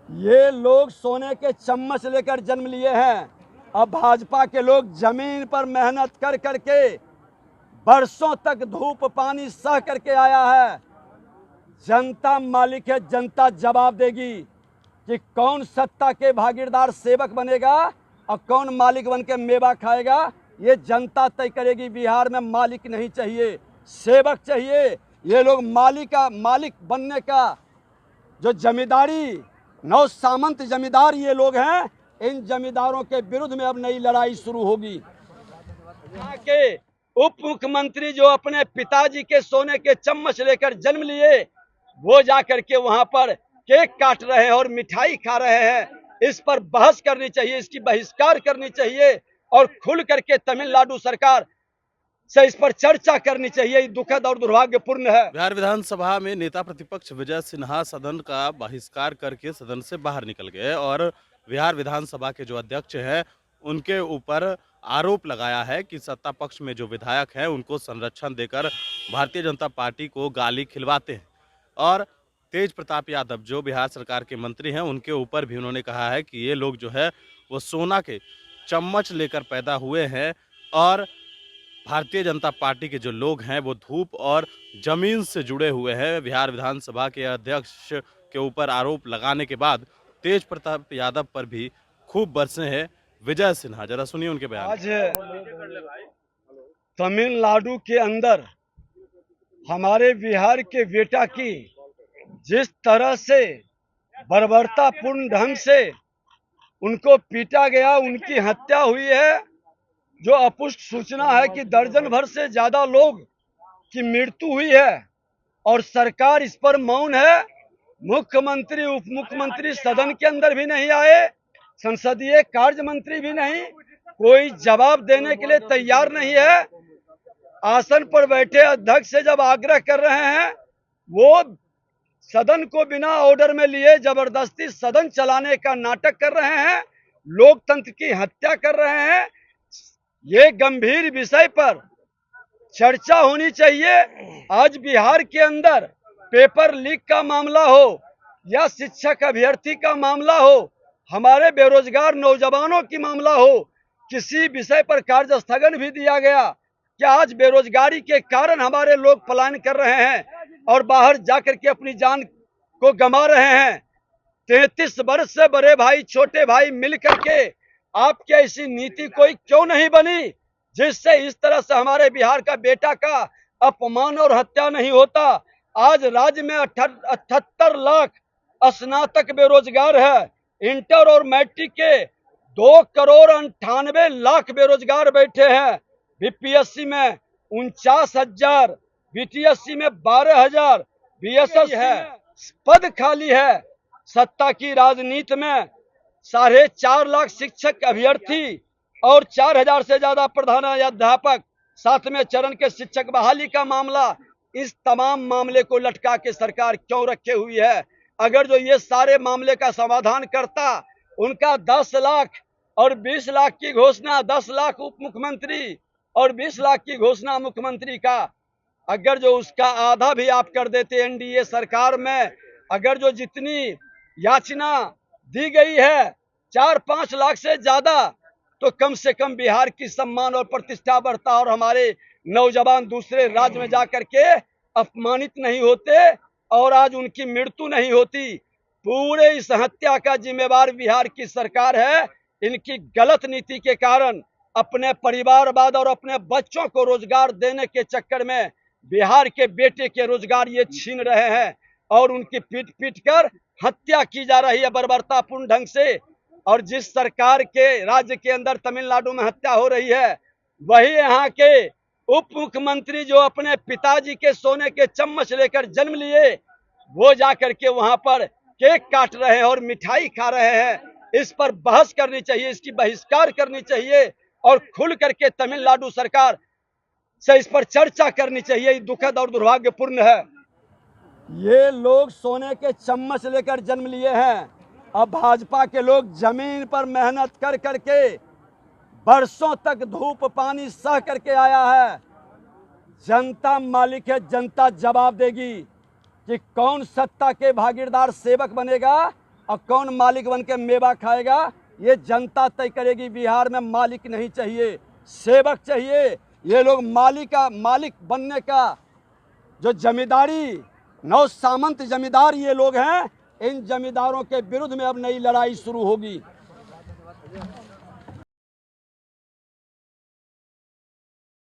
ये लोग सोने के चम्मच लेकर जन्म लिए हैं। अब भाजपा के लोग जमीन पर मेहनत कर करके बरसों तक धूप पानी सह करके आया है। जनता मालिक है, जनता जवाब देगी कि कौन सत्ता के भागीदार सेवक बनेगा और कौन मालिक बन के मेवा खाएगा। ये जनता तय करेगी। बिहार में मालिक नहीं चाहिए, सेवक चाहिए। ये लोग मालिक बनने का जो जमींदारी, नौ सामंत जमींदार ये लोग हैं, इन जमींदारों के विरुद्ध में अब नई लड़ाई शुरू होगी। यहाँ के उप मुख्यमंत्री जो अपने पिताजी के सोने के चम्मच लेकर जन्म लिए, वो जाकर के वहां पर केक काट रहे हैं और मिठाई खा रहे हैं। इस पर बहस करनी चाहिए, इसकी बहिष्कार करनी चाहिए और खुल करके तमिलनाडु सरकार से इस पर चर्चा करनी चाहिए। दुखद और दुर्भाग्यपूर्ण है। बिहार विधानसभा में नेता प्रतिपक्ष विजय सिन्हा सदन का बहिष्कार करके सदन से बाहर निकल गए और बिहार विधानसभा के जो अध्यक्ष हैं उनके ऊपर आरोप लगाया है कि सत्ता पक्ष में जो विधायक हैं उनको संरक्षण देकर भारतीय जनता पार्टी को गाली खिलवाते हैं। और तेज प्रताप यादव जो बिहार सरकार के मंत्री हैं उनके ऊपर भी उन्होंने कहा है कि ये लोग जो है वो सोना के चम्मच लेकर पैदा हुए हैं और भारतीय जनता पार्टी के जो लोग हैं वो धूप और जमीन से जुड़े हुए हैं। बिहार विधानसभा के अध्यक्ष के ऊपर आरोप लगाने के बाद तेज प्रताप यादव पर भी खूब बरसे हैं विजय सिन्हा। जरा सुनिए उनके बयान। आज तमिलनाडु के अंदर हमारे बिहार के बेटा की जिस तरह से बर्बरतापूर्ण ढंग से उनको पीटा गया, उनकी हत्या हुई है, जो अपुष्ट सूचना है कि दर्जन भर से ज्यादा लोग की मृत्यु हुई है और सरकार इस पर मौन है। मुख्यमंत्री उप मुख्यमंत्री सदन के अंदर भी नहीं आए, संसदीय कार्य मंत्री भी नहीं, कोई जवाब देने के लिए तैयार नहीं है। आसन पर बैठे अध्यक्ष से जब आग्रह कर रहे हैं, वो सदन को बिना ऑर्डर में लिए जबरदस्ती सदन चलाने का नाटक कर रहे हैं, लोकतंत्र की हत्या कर रहे हैं। ये गंभीर विषय पर चर्चा होनी चाहिए। आज बिहार के अंदर पेपर लीक का मामला हो या शिक्षक अभ्यर्थी का मामला हो, हमारे बेरोजगार नौजवानों की मामला हो, किसी विषय पर कार्य स्थगन भी दिया गया। क्या आज बेरोजगारी के कारण हमारे लोग पलायन कर रहे हैं और बाहर जाकर के अपनी जान को गंवा रहे हैं। 33 वर्ष से बड़े भाई छोटे भाई मिल करके आपकी ऐसी नीति कोई क्यों नहीं बनी जिससे इस तरह से हमारे बिहार का बेटा का अपमान और हत्या नहीं होता। आज राज्य में 78 लाख स्नातक बेरोजगार है। इंटर और मैट्रिक के 2,98,00,000 बेरोजगार बैठे हैं। बीपीएससी में 49,000, बीटीएससी में 12,000, बीएसएस है, पद खाली है। सत्ता की राजनीति में 4.5 लाख शिक्षक अभ्यर्थी और 4,000 से ज्यादा प्रधानाध्यापक, 7वें चरण के शिक्षक बहाली का मामला, इस तमाम मामले को लटका के सरकार क्यों रखे हुई है? अगर जो ये सारे मामले का समाधान करता, उनका 10 लाख और 20 लाख की घोषणा, 10 लाख उप मुख्यमंत्री और 20 लाख की घोषणा मुख्यमंत्री का, अगर जो उसका आधा भी आप कर देते एनडीए सरकार में, अगर जो जितनी याचना दी गई है 4-5 लाख से ज्यादा, तो कम से कम बिहार की सम्मान और प्रतिष्ठा बढ़ता और हमारे नौजवान दूसरे राज्य में जाकर के अपमानित नहीं होते और आज उनकी मृत्यु नहीं होती। पूरे इस हत्या का जिम्मेवार बिहार की सरकार है। इनकी गलत नीति के कारण अपने परिवारवाद और अपने बच्चों को रोजगार देने के चक्कर में बिहार के बेटे के रोजगार ये छीन रहे हैं और उनकी पीट पीट कर हत्या की जा रही है बर्बरतापूर्ण ढंग से। और जिस सरकार के राज्य के अंदर तमिलनाडु में हत्या हो रही है, वही यहाँ के उप मुख्यमंत्री जो अपने पिताजी के सोने के चम्मच लेकर जन्म लिए, वो जाकर के वहां पर केक काट रहे हैं और मिठाई खा रहे हैं। इस पर बहस करनी चाहिए, इसकी बहिष्कार करनी चाहिए और खुल करके तमिलनाडु सरकार से इस पर चर्चा करनी चाहिए। दुखद और दुर्भाग्यपूर्ण है। ये लोग सोने के चम्मच लेकर जन्म लिए हैं। अब भाजपा के लोग जमीन पर मेहनत कर करके बरसों तक धूप पानी सह करके आया है। जनता मालिक है, जनता जवाब देगी कि कौन सत्ता के भागीदार सेवक बनेगा और कौन मालिक बन के मेवा खाएगा, ये जनता तय करेगी। बिहार में मालिक नहीं चाहिए, सेवक चाहिए। ये लोग मालिक बनने का जो जमींदारी, नौ सामंत जमींदार ये लोग हैं, इन जमींदारों के विरुद्ध में अब नई लड़ाई शुरू होगी।